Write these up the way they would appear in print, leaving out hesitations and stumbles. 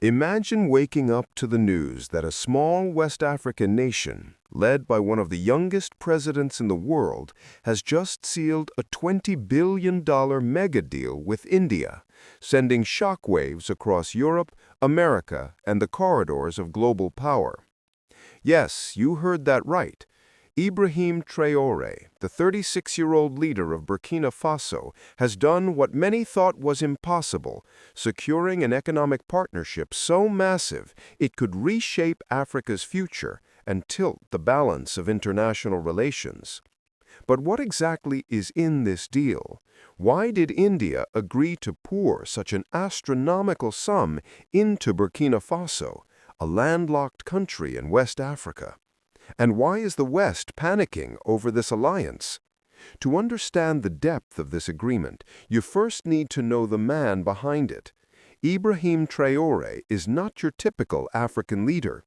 Imagine waking up to the news that a small West African nation, led by one of the youngest presidents in the world, has just sealed a $20 billion mega deal with India, sending shockwaves across Europe, America, and the corridors of global power. Yes, you heard that right. Ibrahim Traoré, the 36-year-old leader of Burkina Faso, has done what many thought was impossible, securing an economic partnership so massive it could reshape Africa's future and tilt the balance of international relations. But what exactly is in this deal? Why did India agree to pour such an astronomical sum into Burkina Faso, a landlocked country in West Africa? And why is the West panicking over this alliance? To understand the depth of this agreement, you first need to know the man behind it. Ibrahim Traoré is not your typical African leader.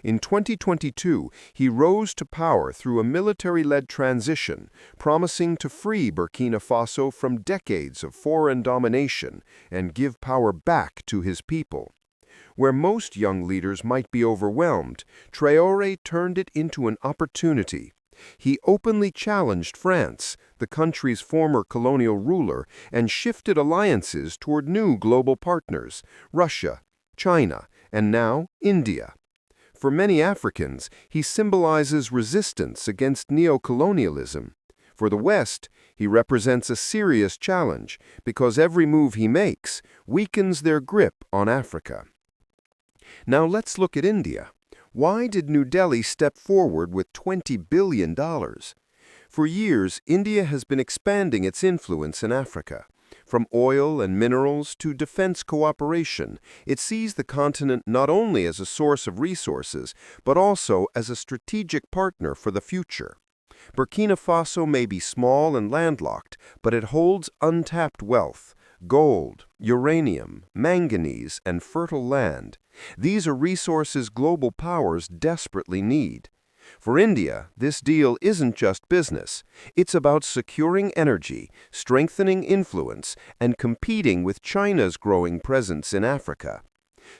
In 2022, he rose to power through a military-led transition, promising to free Burkina Faso from decades of foreign domination and give power back to his people. Where most young leaders might be overwhelmed, Traoré turned it into an opportunity. He openly challenged France, the country's former colonial ruler, and shifted alliances toward new global partners, Russia, China, and now India. For many Africans, he symbolizes resistance against neocolonialism. For the West, he represents a serious challenge because every move he makes weakens their grip on Africa. Now let's look at India. Why did New Delhi step forward with $20 billion? For years, India has been expanding its influence in Africa. From oil and minerals to defense cooperation, it sees the continent not only as a source of resources, but also as a strategic partner for the future. Burkina Faso may be small and landlocked, but it holds untapped wealth: gold, uranium, manganese, and fertile land. These are resources global powers desperately need. For India, this deal isn't just business. It's about securing energy, strengthening influence, and competing with China's growing presence in Africa.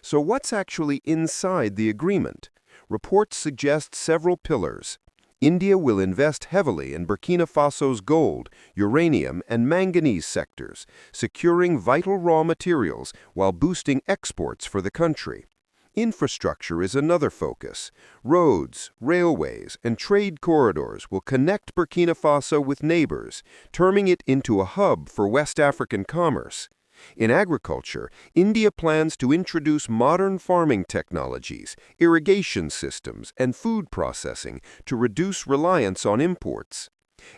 So what's actually inside the agreement? Reports suggest several pillars. India will invest heavily in Burkina Faso's gold, uranium, and manganese sectors, securing vital raw materials while boosting exports for the country. Infrastructure is another focus. Roads, railways, and trade corridors will connect Burkina Faso with neighbors, turning it into a hub for West African commerce. In agriculture, India plans to introduce modern farming technologies, irrigation systems, and food processing to reduce reliance on imports.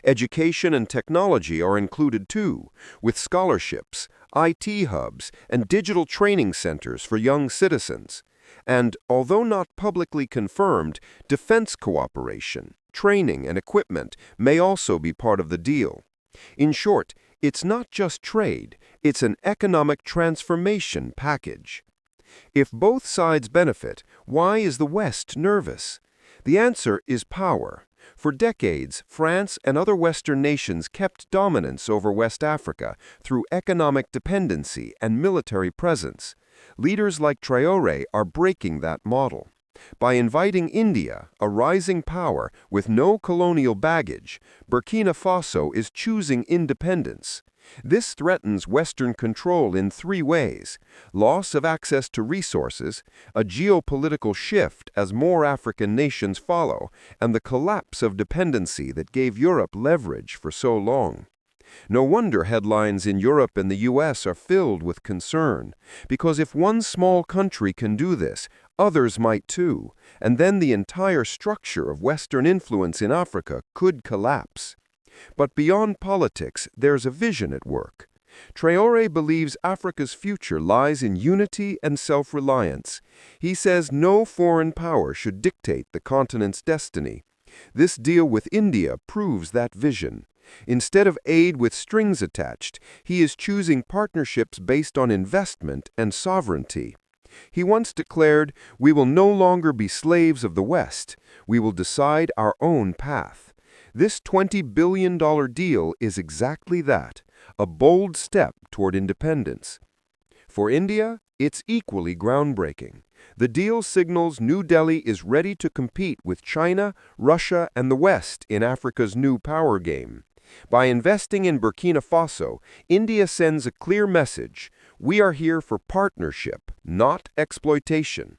Education and technology are included too, with scholarships, IT hubs, and digital training centers for young citizens. And, although not publicly confirmed, defense cooperation, training, and equipment may also be part of the deal. In short, it's not just trade, it's an economic transformation package. If both sides benefit, why is the West nervous? The answer is power. For decades, France and other Western nations kept dominance over West Africa through economic dependency and military presence. Leaders like Traoré are breaking that model. By inviting India, a rising power with no colonial baggage, Burkina Faso is choosing independence. This threatens Western control in three ways: loss of access to resources, a geopolitical shift as more African nations follow, and the collapse of dependency that gave Europe leverage for so long. No wonder headlines in Europe and the US are filled with concern, because if one small country can do this, others might too, and then the entire structure of Western influence in Africa could collapse. But beyond politics, there's a vision at work. Traoré believes Africa's future lies in unity and self-reliance. He says no foreign power should dictate the continent's destiny. This deal with India proves that vision. Instead of aid with strings attached, he is choosing partnerships based on investment and sovereignty. He once declared, "We will no longer be slaves of the West. We will decide our own path." This $20 billion deal is exactly that, a bold step toward independence. For India, it's equally groundbreaking. The deal signals New Delhi is ready to compete with China, Russia, and the West in Africa's new power game. By investing in Burkina Faso, India sends a clear message: we are here for partnership, not exploitation.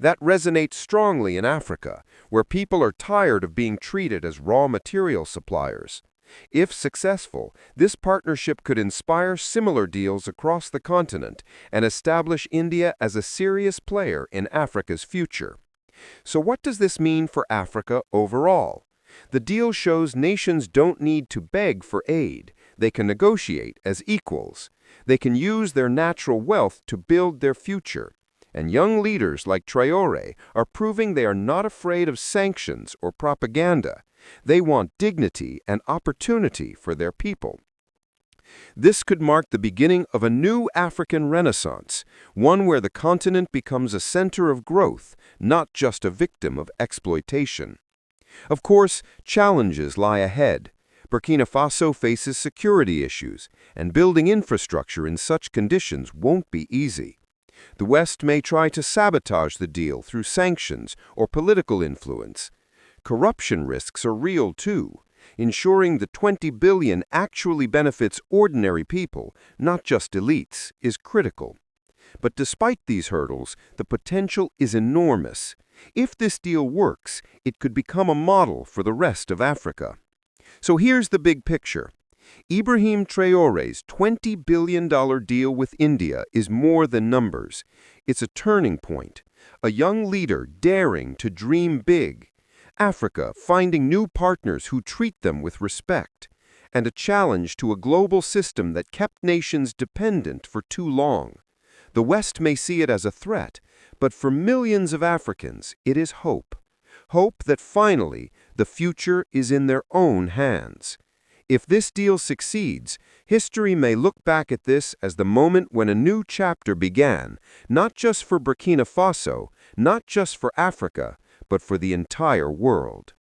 That resonates strongly in Africa, where people are tired of being treated as raw material suppliers. If successful, this partnership could inspire similar deals across the continent and establish India as a serious player in Africa's future. So what does this mean for Africa overall? The deal shows nations don't need to beg for aid. They can negotiate as equals. They can use their natural wealth to build their future. And young leaders like Traoré are proving they are not afraid of sanctions or propaganda. They want dignity and opportunity for their people. This could mark the beginning of a new African renaissance, one where the continent becomes a center of growth, not just a victim of exploitation. Of course, challenges lie ahead. Burkina Faso faces security issues, and building infrastructure in such conditions won't be easy. The West may try to sabotage the deal through sanctions or political influence. Corruption risks are real too. Ensuring the $20 billion actually benefits ordinary people, not just elites, is critical. But despite these hurdles, the potential is enormous. If this deal works, it could become a model for the rest of Africa. So here's the big picture. Ibrahim Traoré's $20 billion deal with India is more than numbers. It's a turning point, a young leader daring to dream big, Africa finding new partners who treat them with respect, and a challenge to a global system that kept nations dependent for too long. The West may see it as a threat, but for millions of Africans, it is hope. Hope that finally the future is in their own hands. If this deal succeeds, history may look back at this as the moment when a new chapter began, not just for Burkina Faso, not just for Africa, but for the entire world.